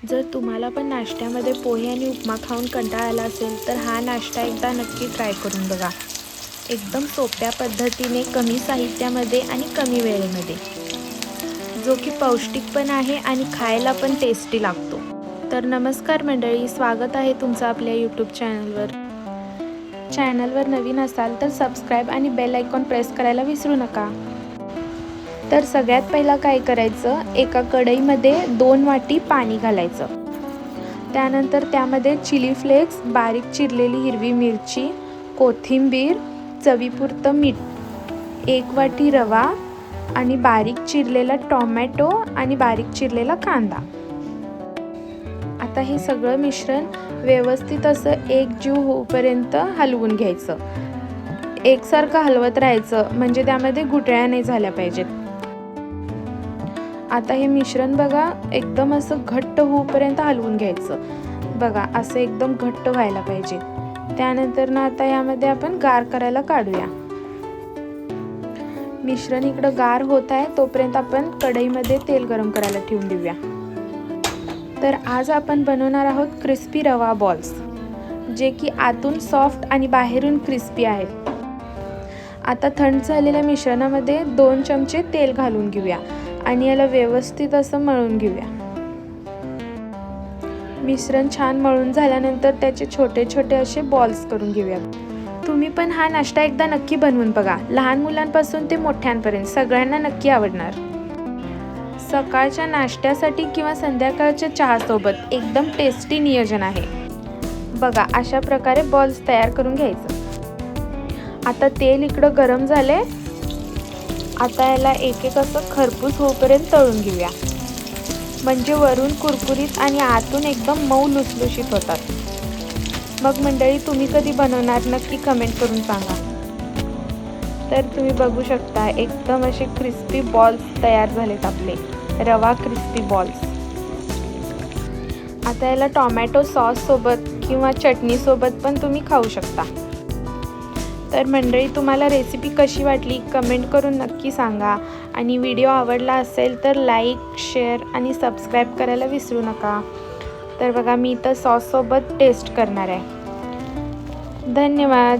जर तुम्हाला पण नाश्त्यामध्ये पोहे आणि उपमा खाऊन कंटाळा आला असेल तर हा नाश्ता एकदा नक्की ट्राय करून बघा। एकदम सोप्या पद्धतीने, कमी साहित्यामध्ये आणि कमी वेळेमध्ये, जो की पौष्टिक पण आहे आणि खायला पण टेस्टी लागतो। तर नमस्कार मंडळी, स्वागत आहे तुमचं आपल्या यूट्यूब चॅनलवर नवीन असाल तर सबस्क्राईब आणि बेल आयकॉन प्रेस करायला विसरू नका। तर सगळ्यात पहिला काय करायचं, एका कढईमध्ये 2 वाटी पाणी घालायचं। त्यानंतर त्यामध्ये चिली फ्लेक्स, बारीक चिरलेली हिरवी मिरची, कोथिंबीर, चवीपुरतं मीठ, 1 वाटी रवा आणि बारीक चिरलेला टोमॅटो आणि बारीक चिरलेला कांदा। आता हे सगळं मिश्रण व्यवस्थित असं एकजीव होईपर्यंत हलवून घ्यायचं। एकसारखं हलवत राहायचं, म्हणजे त्यामध्ये गुठळ्या नाही झाल्या पाहिजेत। आता हे मिश्रण बघा एकदम असं घट्ट होईपर्यंत हलवून घ्यायचं। बघा असं एकदम घट्ट व्हायला पाहिजे। त्यानंतर ना आता यामध्ये आपण गार करायला काढूया। मिश्रण इकडं गार होत आहे तोपर्यंत आपण कढईमध्ये तेल गरम करायला ठेवून देऊया। तर आज आपण बनवणार आहोत क्रिस्पी रवा बॉल्स, जे की आतून सॉफ्ट आणि बाहेरून क्रिस्पी आहेत। आता थंड झालेल्या मिश्रणामध्ये 2 चमचे तेल घालून घेऊया आणि याला व्यवस्थित असं मळून घेऊया। मिश्रण छान मळून झाल्यानंतर त्याचे छोटे छोटे असे बॉल्स करून घेऊया। तुम्ही पण हा नाश्ता एकदा नक्की बनवून बघा। लहान मुलांपासून ते मोठ्यांपर्यंत सगळ्यांना नक्की आवडणार। सकाळच्या नाश्त्यासाठी किंवा संध्याकाळच्या चहासोबत एकदम टेस्टी नियोजन आहे। बघा अशा प्रकारे बॉल्स तयार करून घ्यायचं। आता तेल इकडं गरम झाले। आता याला एक एक असं खरपूस होईपर्यंत तळून घेऊया, म्हणजे वरून कुरकुरीत आणि आतून एकदम मऊ लुसलुशीत होतात। मग मंडळी, तुम्ही कधी बनवणार नक्की कमेंट करून सांगा। तर तुम्ही बघू शकता एकदम असे क्रिस्पी बॉल्स तयार झालेत आपले रवा क्रिस्पी बॉल्स। आता याला टोमॅटो सॉस सोबत किंवा चटणी सोबत पण तुम्ही खाऊ शकता। तर मंडळी, तुम्हाला रेसिपी कशी वाटली कमेंट करून नक्की सांगा आणि व्हिडिओ आवडला असेल तर लाईक, शेअर आणि सबस्क्राईब करायला विसरू नका। तर बघा मी इथं सॉस सोबत टेस्ट करणार आहे। धन्यवाद।